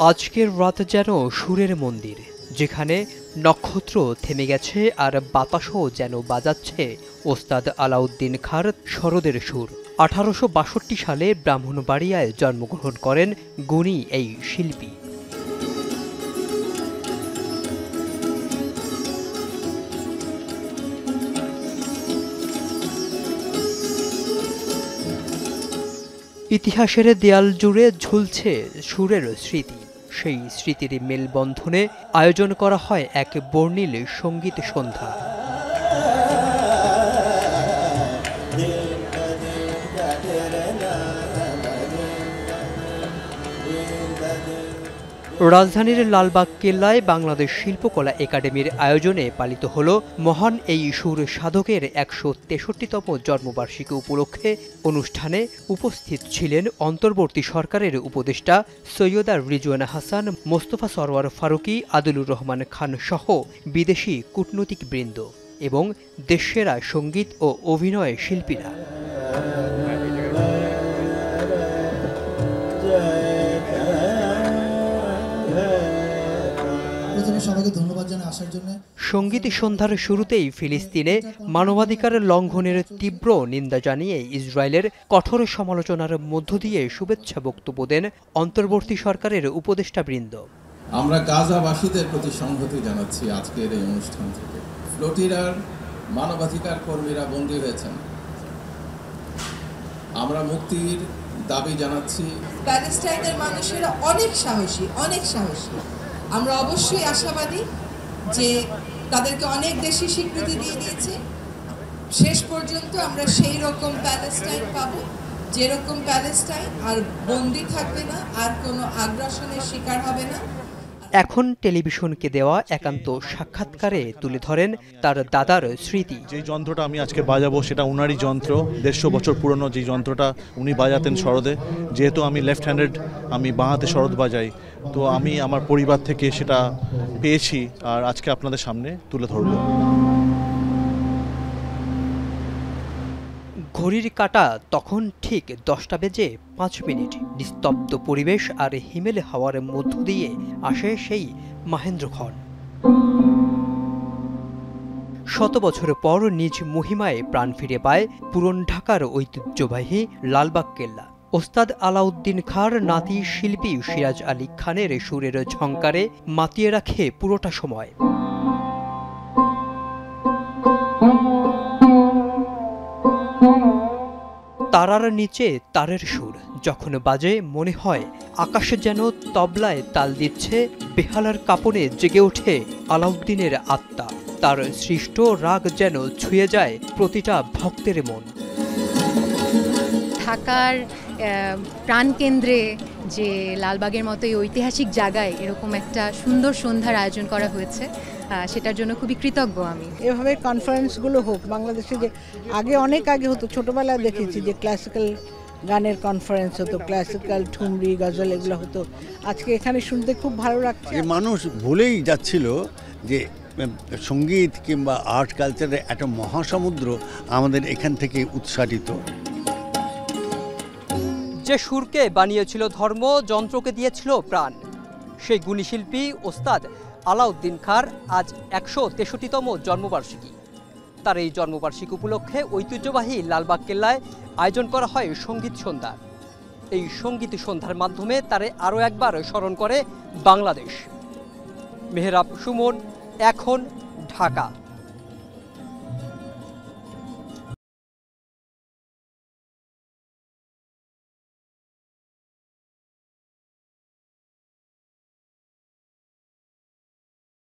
আজকের রাত যেন সুরের মন্দির, যেখানে নক্ষত্র থেমে গেছে আর বাতাসও যেন বাজাচ্ছে ওস্তাদ আলাউদ্দিন খাঁর সরোদের সুর। 1862 সালে ব্রাহ্মণবাড়িয়ায় জন্মগ্রহণ করেন গুণী এই শিল্পী। ইতিহাসের দেয়াল জুড়ে ঝুলছে সুরের স্মৃতি। সেই স্মৃতির মেলবন্ধনে আয়োজন করা হয় এক বর্ণিল সঙ্গীত সন্ধ্যা। রাজধানীর লালবাগ কেল্লায় বাংলাদেশ শিল্পকলা একাডেমির আয়োজনে পালিত হল মহান এই সুর সাধকের ১৬৩তম জন্মবার্ষিকী উপলক্ষে। অনুষ্ঠানে উপস্থিত ছিলেন অন্তর্বর্তী সরকারের উপদেষ্টা সৈয়দা রিজওয়ানা হাসান, মোস্তফা সরওয়ার ফারুকী, আদিলুর রহমান খান সহ বিদেশি কূটনৈতিক বৃন্দ এবং দেশসেরা সঙ্গীত ও অভিনয় শিল্পীরা। সঙ্গীত সন্ধ্যার শুরুতেই ফিলিস্তিনে মানবাধিকার লঙ্ঘনের তীব্র নিন্দা জানিয়ে ইসরায়েলের কঠোর সমালোচনার মধ্য দিয়ে শুভেচ্ছা বক্তব্য দেন অন্তর্বর্তী সরকারের উপদেষ্টাবৃন্দ। আমরা গাজাবাসীদের প্রতি সংহতি জানাচ্ছি আজকের এই অনুষ্ঠান থেকে। ফ্লোটিরার মানবাধিকার কর্মীরা বন্দী হয়েছেন, আমরা মুক্তির দাবি জানাচ্ছি। প্যালেস্টাইনের মানুষেরা অনেক সাহসী, অনেক সাহসী। আমরা অবশ্যই আশাবাদী যে তাদেরকে অনেক দেশই স্বীকৃতি দিয়ে দিয়েছে। শেষ পর্যন্ত আমরা সেই রকম প্যালেস্টাইন পাবো, যেরকম প্যালেস্টাইন আর বন্দী থাকবে না, আর কোনো আগ্রাসনের শিকার হবে না। এখন টেলিভিশনকে দেওয়া একান্ত সাক্ষাৎকারে তুলে ধরেন তার দাদার স্মৃতি। যে যন্ত্রটা আমি আজকে বাজাবো সেটা উনারই যন্ত্র, 150 বছর পুরনো যে যন্ত্রটা উনি বাজাতেন সরোদে। যেহেতু আমি লেফট হ্যান্ডেড, আমি বাঁ হাতে সরোদ বাজাই, তো আমি আমার পরিবার থেকে সেটা পেয়েছি আর আজকে আপনাদের সামনে তুলে ধরব। ঘড়ির কাঁটা তখন ঠিক 10টা বেজে 5 মিনিট। নিস্তব্ধ পরিবেশ আর হিমেল হাওয়ার মধ্য দিয়ে আসে সেই মাহেন্দ্রক্ষণ। 100 বছর পর নিজ মহিমায় প্রাণ ফিরে পায় পুরন ঢাকার ঐতিহ্যবাহী লালবাগ কেল্লা। ওস্তাদ আলাউদ্দিন খাঁর নাতি শিল্পী সিরাজ আলী খানের সুরের ঝংকারে মাতিয়ে রাখে পুরোটা সময়। তারার নিচে তারের সুর যখন বাজে, মনে হয় আকাশে যেন তবলায় তাল দিচ্ছে। বেহালার কাঁপনে জেগে ওঠে আলাউদ্দিনের আত্মা। তার সৃষ্ট রাগ যেন ছুঁয়ে যায় প্রতিটা ভক্তের মন। ঢাকার প্রাণকেন্দ্রে যে লালবাগের মতো এই ঐতিহাসিক জায়গায় এরকম একটা সুন্দর সন্ধ্যার আয়োজন করা হয়েছে, সেটার জন্য খুবই কৃতজ্ঞ আমি। এভাবে কনফারেন্সগুলো হোক বাংলাদেশে। যে অনেক আগে হতো, ছোটবেলায় দেখেছি যে ক্লাসিক্যাল গানের কনফারেন্স হতো, ক্লাসিক্যাল ঠুমরি গজল এগুলো হতো। আজকে এখানে শুনতে খুব ভালো লাগছে। মানুষ ভুলেই যাচ্ছিল যে সঙ্গীত কিংবা আর্ট কালচারের একটা মহাসমুদ্র আমাদের এখান থেকে উৎসারিত। যে সুরকে বানিয়েছিল ধর্ম, যন্ত্রকে দিয়েছিল প্রাণ, সেই গুণী শিল্পী ওস্তাদ আলাউদ্দিন খাঁর আজ ১৬৩তম জন্মবার্ষিকী। তার এই জন্মবার্ষিকী উপলক্ষে ঐতিহ্যবাহী লালবাগ কেল্লায় আয়োজন করা হয় সঙ্গীত সন্ধ্যা। এই সঙ্গীত সন্ধ্যার মাধ্যমে তারে আরও একবার স্মরণ করে বাংলাদেশ। মেহরাব সুমন, এখন, ঢাকা।